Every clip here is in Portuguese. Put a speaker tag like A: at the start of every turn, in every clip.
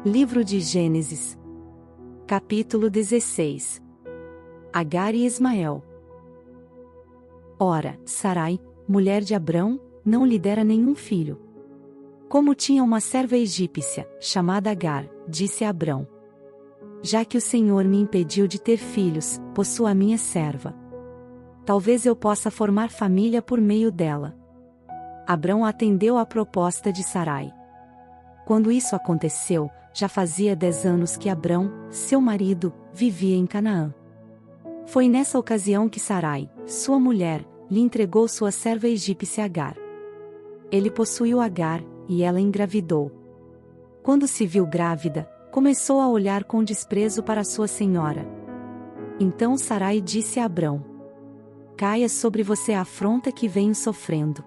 A: Livro de Gênesis. Capítulo 16. Agar e Ismael. Ora, Sarai, mulher de Abrão, não lhe dera nenhum filho. Como tinha uma serva egípcia, chamada Agar, disse a Abrão: já que o Senhor me impediu de ter filhos, possuo a minha serva. Talvez eu possa formar família por meio dela. Abrão atendeu à proposta de Sarai. Quando isso aconteceu, já fazia 10 anos que Abrão, seu marido, vivia em Canaã. Foi nessa ocasião que Sarai, sua mulher, lhe entregou sua serva egípcia Agar. Ele possuiu Agar, e ela engravidou. Quando se viu grávida, começou a olhar com desprezo para sua senhora. Então Sarai disse a Abrão: caia sobre você a afronta que venho sofrendo.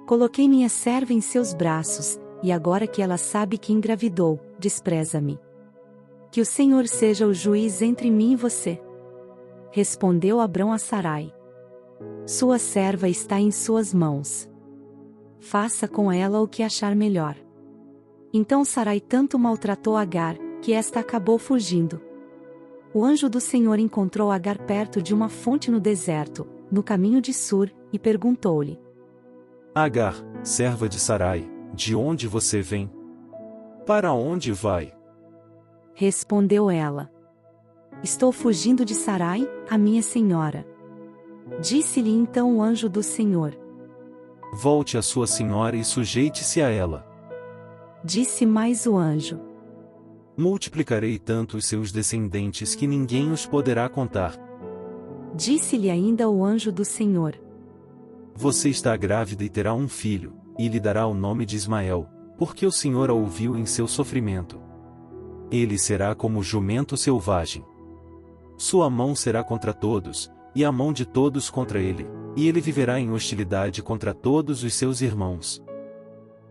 A: Coloquei minha serva em seus braços, e agora que ela sabe que engravidou, despreza-me. Que o Senhor seja o juiz entre mim e você. Respondeu Abrão a Sarai: sua serva está em suas mãos. Faça com ela o que achar melhor. Então Sarai tanto maltratou Agar, que esta acabou fugindo. O anjo do Senhor encontrou Agar perto de uma fonte no deserto, no caminho de Sur, e perguntou-lhe:
B: Agar, serva de Sarai, de onde você vem? Para onde vai?
A: Respondeu ela: estou fugindo de Sarai, a minha senhora. Disse-lhe então o anjo do Senhor:
B: volte a sua senhora e sujeite-se a ela.
A: Disse mais o anjo:
B: multiplicarei tanto os seus descendentes que ninguém os poderá contar.
A: Disse-lhe ainda o anjo do Senhor:
B: você está grávida e terá um filho, e lhe dará o nome de Ismael, porque o Senhor a ouviu em seu sofrimento. Ele será como jumento selvagem. Sua mão será contra todos, e a mão de todos contra ele, e ele viverá em hostilidade contra todos os seus irmãos.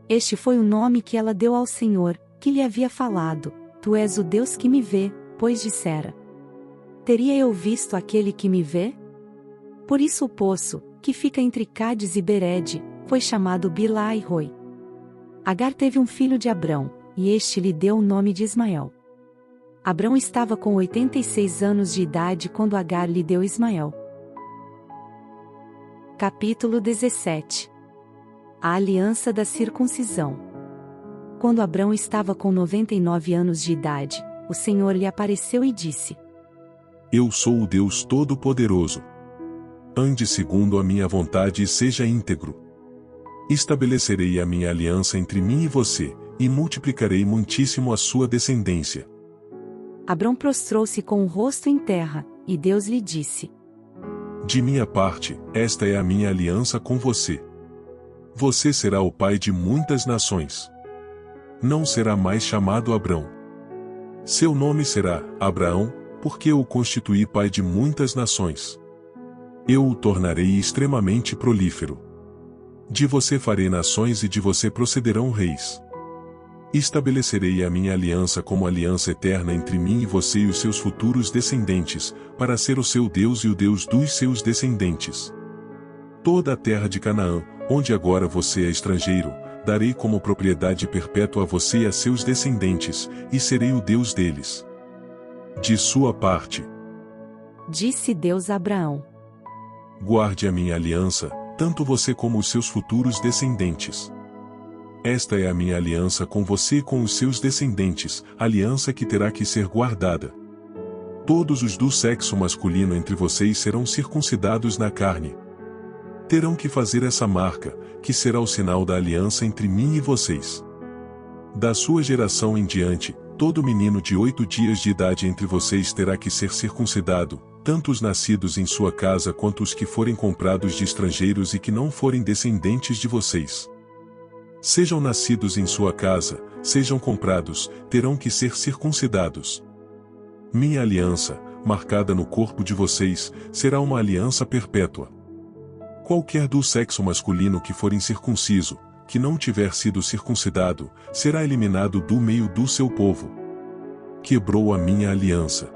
A: Este foi o nome que ela deu ao Senhor, que lhe havia falado: tu és o Deus que me vê, pois dissera: teria eu visto aquele que me vê? Por isso o poço, que fica entre Cádiz e Berede, foi chamado Bilai-roi. Agar teve um filho de Abrão, e este lhe deu o nome de Ismael. Abrão estava com 86 anos de idade quando Agar lhe deu Ismael. Capítulo 17. A aliança da circuncisão. Quando Abrão estava com 99 anos de idade, o Senhor lhe apareceu e disse:
C: eu sou o Deus Todo-Poderoso. Ande segundo a minha vontade e seja íntegro. Estabelecerei a minha aliança entre mim e você, e multiplicarei muitíssimo a sua descendência.
A: Abrão prostrou-se com o rosto em terra, e Deus lhe disse:
C: de minha parte, esta é a minha aliança com você. Você será o pai de muitas nações. Não será mais chamado Abrão. Seu nome será Abraão, porque eu o constituí pai de muitas nações. Eu o tornarei extremamente prolífero. De você farei nações e de você procederão reis. Estabelecerei a minha aliança como aliança eterna entre mim e você e os seus futuros descendentes, para ser o seu Deus e o Deus dos seus descendentes. Toda a terra de Canaã, onde agora você é estrangeiro, darei como propriedade perpétua a você e a seus descendentes, e serei o Deus deles. De sua parte,
A: disse Deus a Abraão:
C: guarde a minha aliança, tanto você como os seus futuros descendentes. Esta é a minha aliança com você e com os seus descendentes, aliança que terá que ser guardada. Todos os do sexo masculino entre vocês serão circuncidados na carne. Terão que fazer essa marca, que será o sinal da aliança entre mim e vocês. Da sua geração em diante, todo menino de 8 dias de idade entre vocês terá que ser circuncidado, tanto os nascidos em sua casa quanto os que forem comprados de estrangeiros e que não forem descendentes de vocês. Sejam nascidos em sua casa, sejam comprados, terão que ser circuncidados. Minha aliança, marcada no corpo de vocês, será uma aliança perpétua. Qualquer do sexo masculino que for incircunciso, que não tiver sido circuncidado, será eliminado do meio do seu povo. Quebrou a minha aliança.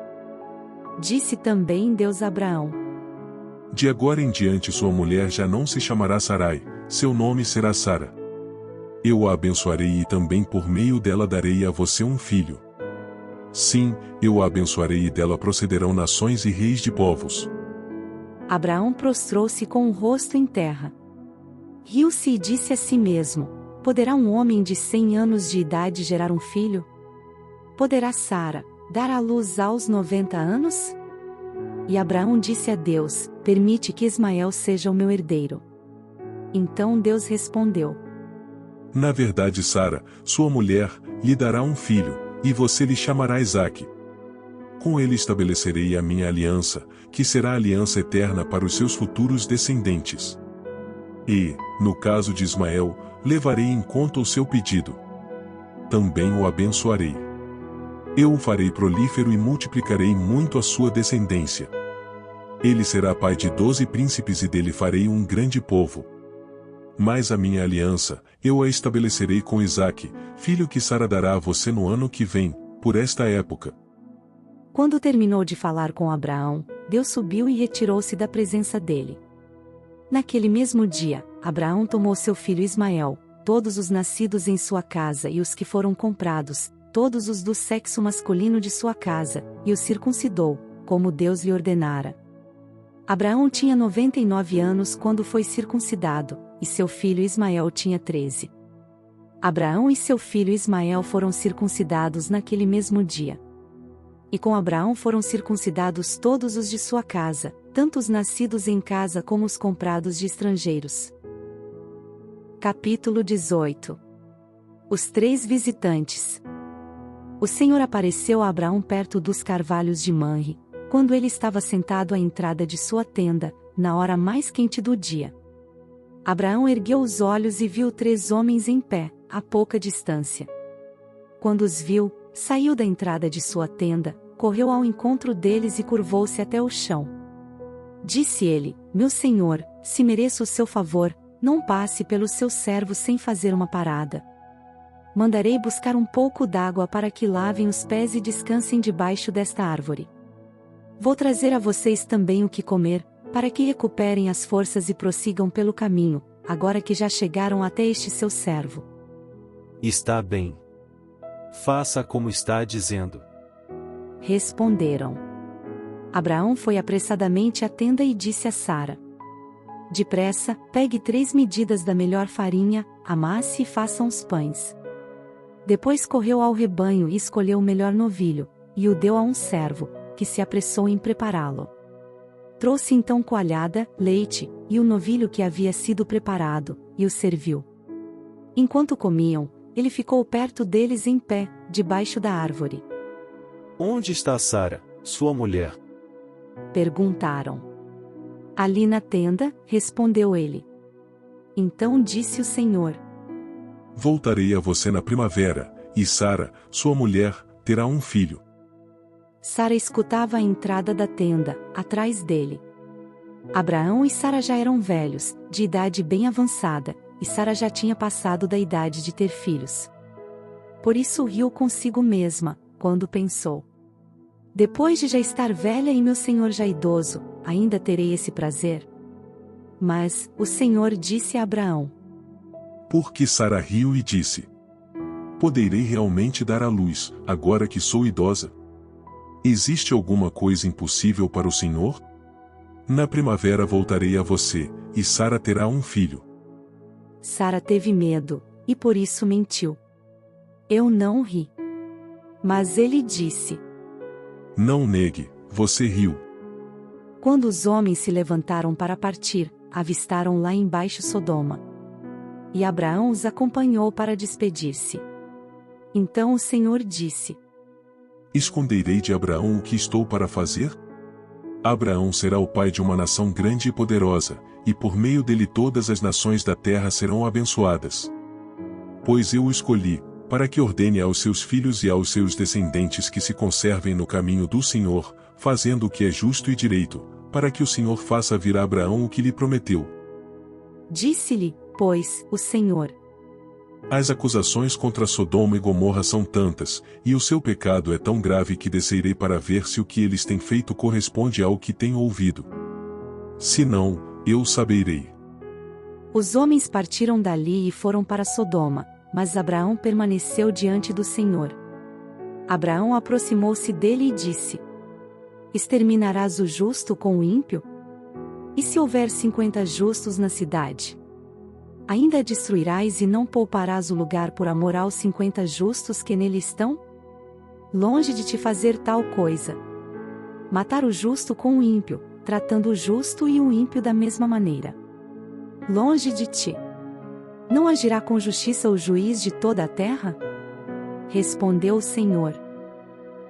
A: Disse também Deus a Abraão:
C: de agora em diante sua mulher já não se chamará Sarai, seu nome será Sara. Eu a abençoarei e também por meio dela darei a você um filho. Sim, eu a abençoarei e dela procederão nações e reis de povos.
A: Abraão prostrou-se com o rosto em terra. Riu-se e disse a si mesmo: poderá um homem de 100 anos de idade gerar um filho? Poderá Sara dar à luz aos 90 anos? E Abraão disse a Deus: permite que Ismael seja o meu herdeiro. Então Deus respondeu:
C: Na verdade, Sara, sua mulher, lhe dará um filho, e você lhe chamará Isaque. Com ele estabelecerei a minha aliança, que será aliança eterna para os seus futuros descendentes. E, no caso de Ismael, levarei em conta o seu pedido. Também o abençoarei. Eu o farei prolífero e multiplicarei muito a sua descendência. Ele será pai de 12 príncipes e dele farei um grande povo. Mas a minha aliança, eu a estabelecerei com Isaque, filho que Sara dará a você no ano que vem, por esta época.
A: Quando terminou de falar com Abraão, Deus subiu e retirou-se da presença dele. Naquele mesmo dia, Abraão tomou seu filho Ismael, todos os nascidos em sua casa e os que foram comprados, todos os do sexo masculino de sua casa, e o circuncidou, como Deus lhe ordenara. Abraão tinha 99 anos quando foi circuncidado, e seu filho Ismael tinha 13. Abraão e seu filho Ismael foram circuncidados naquele mesmo dia. E com Abraão foram circuncidados todos os de sua casa, tanto os nascidos em casa como os comprados de estrangeiros. Capítulo 18. Os 3 visitantes. O Senhor apareceu a Abraão perto dos carvalhos de Manre, quando ele estava sentado à entrada de sua tenda, na hora mais quente do dia. Abraão ergueu os olhos e viu 3 homens em pé, a pouca distância. Quando os viu, saiu da entrada de sua tenda, correu ao encontro deles e curvou-se até o chão. Disse ele: meu senhor, se mereço o seu favor, não passe pelo seu servo sem fazer uma parada. Mandarei buscar um pouco d'água para que lavem os pés e descansem debaixo desta árvore. Vou trazer a vocês também o que comer, para que recuperem as forças e prossigam pelo caminho, agora que já chegaram até este seu servo.
B: Está bem. Faça como está dizendo.
A: Responderam. Abraão foi apressadamente à tenda e disse a Sara: depressa, pegue 3 medidas da melhor farinha, amasse e faça uns pães. Depois correu ao rebanho e escolheu o melhor novilho, e o deu a um servo, que se apressou em prepará-lo. Trouxe então coalhada, leite, e o novilho que havia sido preparado, e o serviu. Enquanto comiam, ele ficou perto deles em pé, debaixo da árvore.
B: Onde está Sara, sua mulher?
A: Perguntaram. Ali na tenda, respondeu ele. Então disse o Senhor:
C: Voltarei a você na primavera, e Sara, sua mulher, terá um filho.
A: Sara escutava a entrada da tenda, atrás dele. Abraão e Sara já eram velhos, de idade bem avançada, e Sara já tinha passado da idade de ter filhos. Por isso riu consigo mesma, quando pensou: depois de já estar velha e meu senhor já idoso, ainda terei esse prazer? Mas o Senhor disse a Abraão:
C: Porque Sara riu e disse: poderei realmente dar à luz, agora que sou idosa? Existe alguma coisa impossível para o Senhor? Na primavera voltarei a você, e Sara terá um filho.
A: Sara teve medo, e por isso mentiu. Eu não ri. Mas ele disse:
C: Não negue, você riu.
A: Quando os homens se levantaram para partir, avistaram lá embaixo Sodoma. E Abraão os acompanhou para despedir-se. Então o Senhor disse:
C: Esconderei de Abraão o que estou para fazer? Abraão será o pai de uma nação grande e poderosa, e por meio dele todas as nações da terra serão abençoadas. Pois eu o escolhi, para que ordene aos seus filhos e aos seus descendentes que se conservem no caminho do Senhor, fazendo o que é justo e direito, para que o Senhor faça vir a Abraão o que lhe prometeu.
A: Disse-lhe, pois, o Senhor:
C: As acusações contra Sodoma e Gomorra são tantas, e o seu pecado é tão grave que descerei para ver se o que eles têm feito corresponde ao que tenho ouvido. Se não, eu saberei.
A: Os homens partiram dali e foram para Sodoma, mas Abraão permaneceu diante do Senhor. Abraão aproximou-se dele e disse: Exterminarás o justo com o ímpio? E se houver 50 justos na cidade? Ainda a destruirás e não pouparás o lugar por amor aos 50 justos que nele estão? Longe de te fazer tal coisa. Matar o justo com o ímpio, tratando o justo e o ímpio da mesma maneira. Longe de ti. Não agirá com justiça o juiz de toda a terra? Respondeu o Senhor: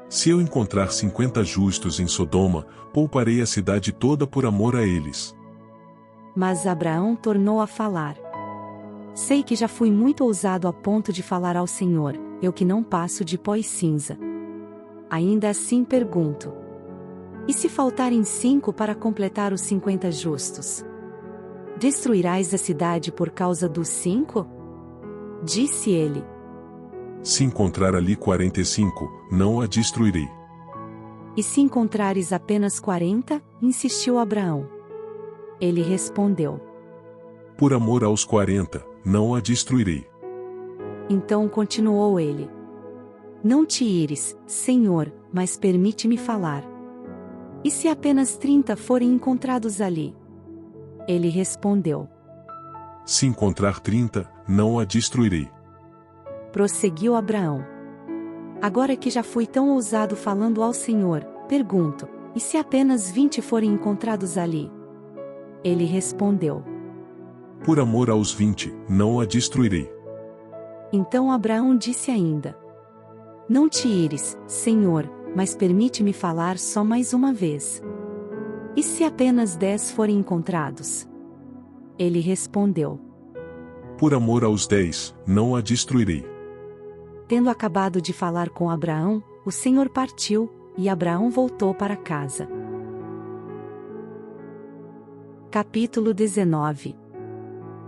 C: Se eu encontrar 50 justos em Sodoma, pouparei a cidade toda por amor a eles.
A: Mas Abraão tornou a falar: Sei que já fui muito ousado a ponto de falar ao Senhor, eu que não passo de pó e cinza. Ainda assim pergunto: E se faltarem 5 para completar os 50 justos? Destruirás a cidade por causa dos 5? Disse ele.
C: Se encontrar ali 45, não a destruirei.
A: E se encontrares apenas 40? Insistiu Abraão. Ele respondeu:
C: Por amor aos 40, não a destruirei.
A: Então continuou ele: Não te ires, Senhor, mas permite-me falar. E se apenas 30 forem encontrados ali? Ele respondeu:
C: Se encontrar 30, não a destruirei.
A: Prosseguiu Abraão: Agora que já fui tão ousado falando ao Senhor, pergunto: E se apenas 20 forem encontrados ali? Ele respondeu:
C: Por amor aos 20, não a destruirei.
A: Então Abraão disse ainda: Não te ires, Senhor, mas permite-me falar só mais uma vez. E se apenas 10 forem encontrados? Ele respondeu:
C: Por amor aos 10, não a destruirei.
A: Tendo acabado de falar com Abraão, o Senhor partiu, e Abraão voltou para casa. Capítulo 19.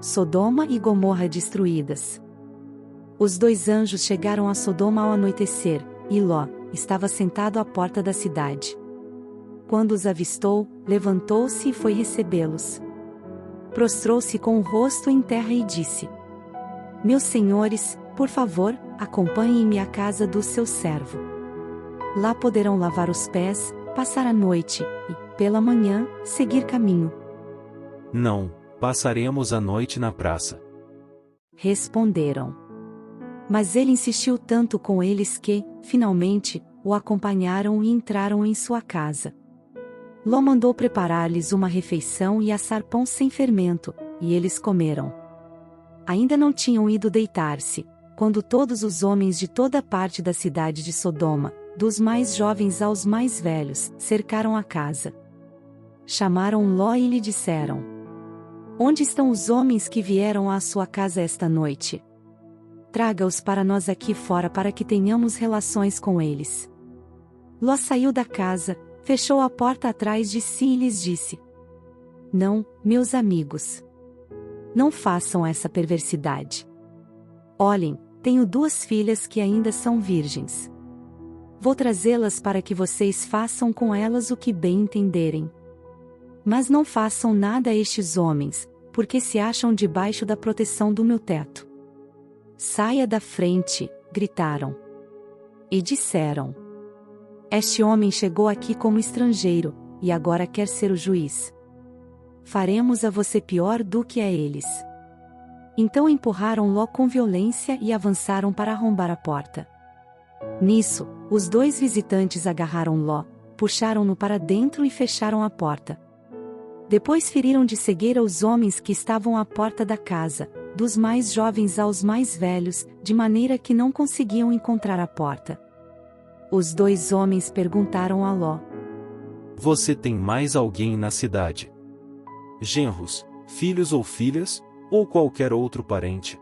A: Sodoma e Gomorra destruídas. Os 2 anjos chegaram a Sodoma ao anoitecer, e Ló estava sentado à porta da cidade. Quando os avistou, levantou-se e foi recebê-los. Prostrou-se com o rosto em terra e disse: Meus senhores, por favor, acompanhem-me à casa do seu servo. Lá poderão lavar os pés, passar a noite, e, pela manhã, seguir caminho.
B: Não, passaremos a noite na praça.
A: Responderam. Mas ele insistiu tanto com eles que, finalmente, o acompanharam e entraram em sua casa. Ló mandou preparar-lhes uma refeição e assar pão sem fermento, e eles comeram. Ainda não tinham ido deitar-se, quando todos os homens de toda parte da cidade de Sodoma, dos mais jovens aos mais velhos, cercaram a casa. Chamaram Ló e lhe disseram: Onde estão os homens que vieram à sua casa esta noite? Traga-os para nós aqui fora para que tenhamos relações com eles. Ló saiu da casa, fechou a porta atrás de si e lhes disse: Não, meus amigos. Não façam essa perversidade. Olhem, tenho 2 filhas que ainda são virgens. Vou trazê-las para que vocês façam com elas o que bem entenderem. Mas não façam nada a estes homens, porque se acham debaixo da proteção do meu teto. Saia da frente, gritaram. E disseram: Este homem chegou aqui como estrangeiro, e agora quer ser o juiz. Faremos a você pior do que a eles. Então empurraram Ló com violência e avançaram para arrombar a porta. Nisso, os 2 visitantes agarraram Ló, puxaram-no para dentro e fecharam a porta. Depois feriram de cegueira os homens que estavam à porta da casa, dos mais jovens aos mais velhos, de maneira que não conseguiam encontrar a porta. Os 2 homens perguntaram a Ló:
B: Você tem mais alguém na cidade? Genros, filhos ou filhas, ou qualquer outro parente?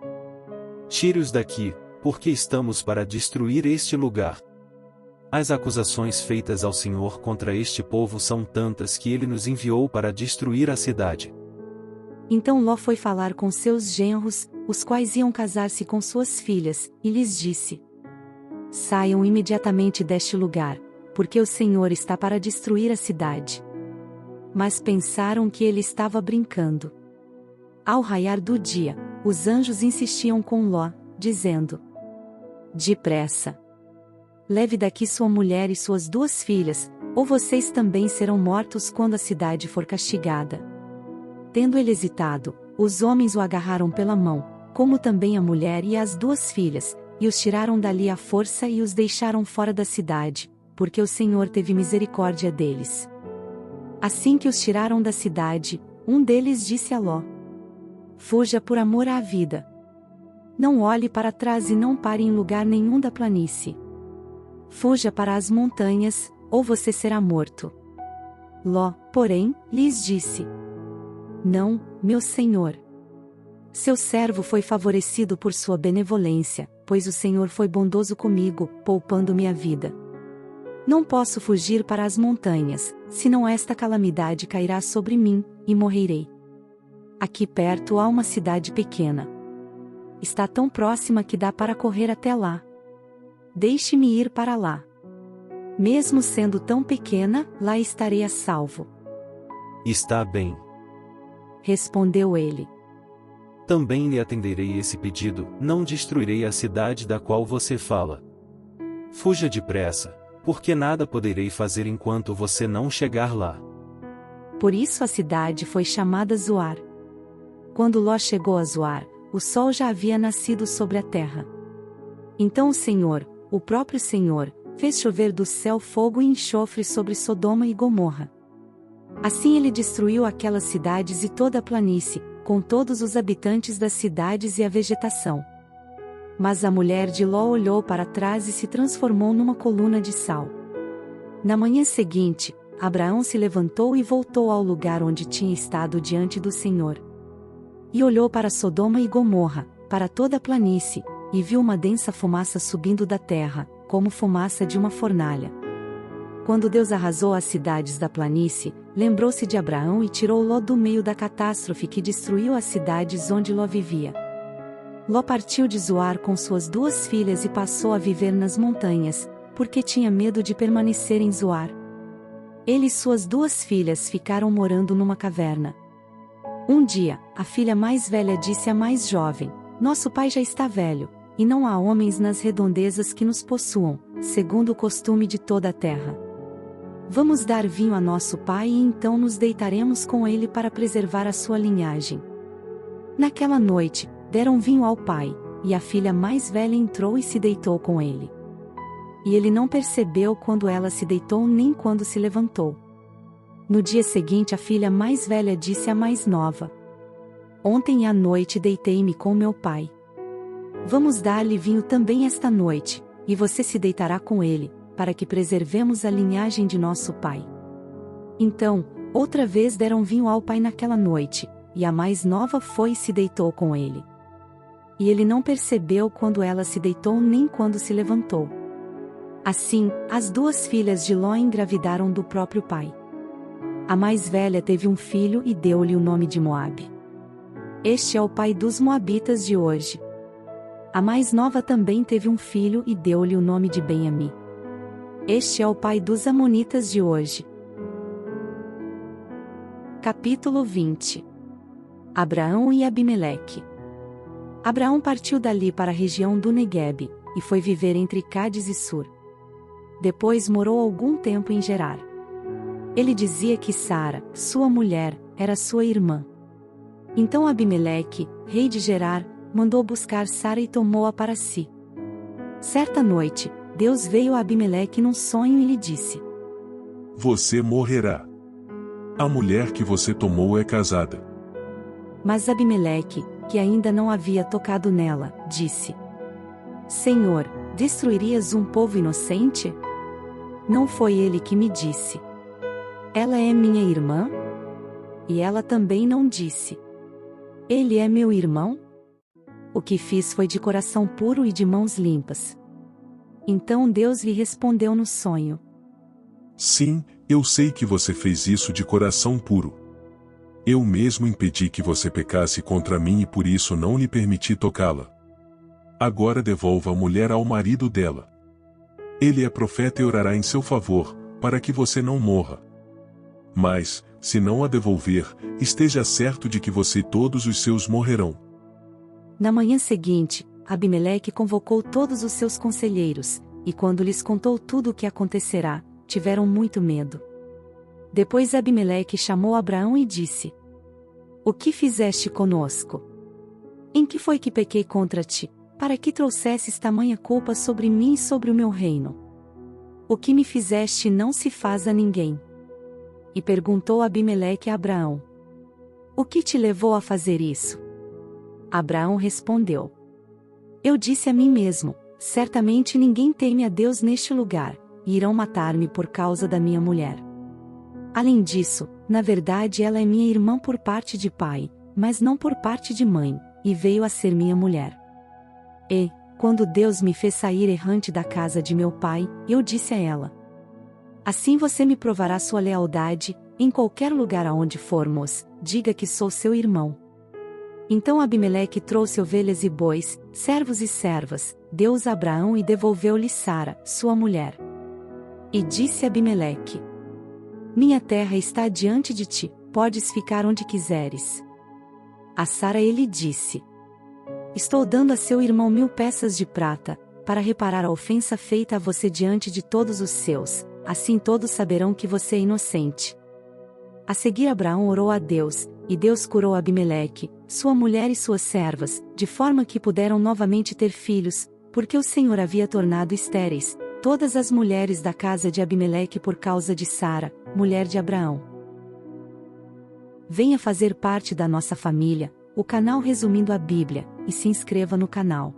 B: Tire-os daqui, porque estamos para destruir este lugar. As acusações feitas ao Senhor contra este povo são tantas que ele nos enviou para destruir a cidade.
A: Então Ló foi falar com seus genros, os quais iam casar-se com suas filhas, e lhes disse: Saiam imediatamente deste lugar, porque o Senhor está para destruir a cidade. Mas pensaram que ele estava brincando. Ao raiar do dia, os anjos insistiam com Ló, dizendo: depressa! Leve daqui sua mulher e suas 2 filhas, ou vocês também serão mortos quando a cidade for castigada. Tendo ele hesitado, os homens o agarraram pela mão, como também a mulher e as 2 filhas, e os tiraram dali à força e os deixaram fora da cidade, porque o Senhor teve misericórdia deles. Assim que os tiraram da cidade, um deles disse a Ló: fuja por amor à vida. Não olhe para trás e não pare em lugar nenhum da planície. Fuja para as montanhas, ou você será morto. Ló, porém, lhes disse: não, meu senhor. Seu servo foi favorecido por sua benevolência, pois o Senhor foi bondoso comigo, poupando-me a vida. Não posso fugir para as montanhas, senão esta calamidade cairá sobre mim, e morrerei. Aqui perto há uma cidade pequena. Está tão próxima que dá para correr até lá. Deixe-me ir para lá. Mesmo sendo tão pequena, lá estarei a salvo.
B: Está bem.
A: Respondeu ele.
B: Também lhe atenderei esse pedido, não destruirei a cidade da qual você fala. Fuja depressa, porque nada poderei fazer enquanto você não chegar lá.
A: Por isso a cidade foi chamada Zoar. Quando Ló chegou a Zoar, o sol já havia nascido sobre a terra. Então o Senhor, o próprio Senhor, fez chover do céu fogo e enxofre sobre Sodoma e Gomorra. Assim ele destruiu aquelas cidades e toda a planície, com todos os habitantes das cidades e a vegetação. Mas a mulher de Ló olhou para trás e se transformou numa coluna de sal. Na manhã seguinte, Abraão se levantou e voltou ao lugar onde tinha estado diante do Senhor. E olhou para Sodoma e Gomorra, para toda a planície, e viu uma densa fumaça subindo da terra, como fumaça de uma fornalha. Quando Deus arrasou as cidades da planície, lembrou-se de Abraão e tirou Ló do meio da catástrofe que destruiu as cidades onde Ló vivia. Ló partiu de Zoar com suas 2 filhas e passou a viver nas montanhas, porque tinha medo de permanecer em Zoar. Ele e suas 2 filhas ficaram morando numa caverna. Um dia, a filha mais velha disse à mais jovem: nosso pai já está velho, e não há homens nas redondezas que nos possuam, segundo o costume de toda a terra. Vamos dar vinho a nosso pai e então nos deitaremos com ele para preservar a sua linhagem. Naquela noite, deram vinho ao pai, e a filha mais velha entrou e se deitou com ele. E ele não percebeu quando ela se deitou nem quando se levantou. No dia seguinte a filha mais velha disse à mais nova: ontem à noite deitei-me com meu pai. Vamos dar-lhe vinho também esta noite, e você se deitará com ele, para que preservemos a linhagem de nosso pai. Então, outra vez deram vinho ao pai naquela noite, e a mais nova foi e se deitou com ele. E ele não percebeu quando ela se deitou nem quando se levantou. Assim, as 2 filhas de Ló engravidaram do próprio pai. A mais velha teve um filho e deu-lhe o nome de Moabe. Este é o pai dos moabitas de hoje. A mais nova também teve um filho e deu-lhe o nome de Ben-Ami. Este é o pai dos amonitas de hoje. Capítulo 20. Abraão e Abimeleque. Abraão partiu dali para a região do Neguebe, e foi viver entre Cádiz e Sur. Depois morou algum tempo em Gerar. Ele dizia que Sara, sua mulher, era sua irmã. Então Abimeleque, rei de Gerar, mandou buscar Sara e tomou-a para si. Certa noite, Deus veio a Abimeleque num sonho e lhe disse:
C: você morrerá. A mulher que você tomou é casada.
A: Mas Abimeleque, que ainda não havia tocado nela, disse: Senhor, destruirias um povo inocente? Não foi ele que me disse: ela é minha irmã? E ela também não disse: ele é meu irmão? O que fiz foi de coração puro e de mãos limpas. Então Deus lhe respondeu no sonho:
C: sim, eu sei que você fez isso de coração puro. Eu mesmo impedi que você pecasse contra mim e por isso não lhe permiti tocá-la. Agora devolva a mulher ao marido dela. Ele é profeta e orará em seu favor, para que você não morra. Mas, se não a devolver, esteja certo de que você e todos os seus morrerão.
A: Na manhã seguinte, Abimeleque convocou todos os seus conselheiros, e quando lhes contou tudo o que acontecerá, tiveram muito medo. Depois Abimeleque chamou Abraão e disse: O que fizeste conosco? Em que foi que pequei contra ti, para que trouxesses tamanha culpa sobre mim e sobre o meu reino? O que me fizeste não se faz a ninguém. E perguntou Abimeleque a Abraão: O que te levou a fazer isso? Abraão respondeu: Eu disse a mim mesmo, certamente ninguém teme a Deus neste lugar, e irão matar-me por causa da minha mulher. Além disso, na verdade ela é minha irmã por parte de pai, mas não por parte de mãe, e veio a ser minha mulher. E, quando Deus me fez sair errante da casa de meu pai, eu disse a ela: Assim você me provará sua lealdade, em qualquer lugar aonde formos, diga que sou seu irmão. Então Abimeleque trouxe ovelhas e bois, servos e servas, deu-os a Abraão e devolveu-lhe Sara, sua mulher. E disse Abimeleque: Minha terra está diante de ti, podes ficar onde quiseres. A Sara ele disse: Estou dando a seu irmão 1000 peças de prata, para reparar a ofensa feita a você diante de todos os seus, assim todos saberão que você é inocente. A seguir Abraão orou a Deus, e Deus curou Abimeleque, sua mulher e suas servas, de forma que puderam novamente ter filhos, porque o Senhor havia tornado estéreis todas as mulheres da casa de Abimeleque por causa de Sara, mulher de Abraão. Venha fazer parte da nossa família, o canal Resumindo a Bíblia, e se inscreva no canal.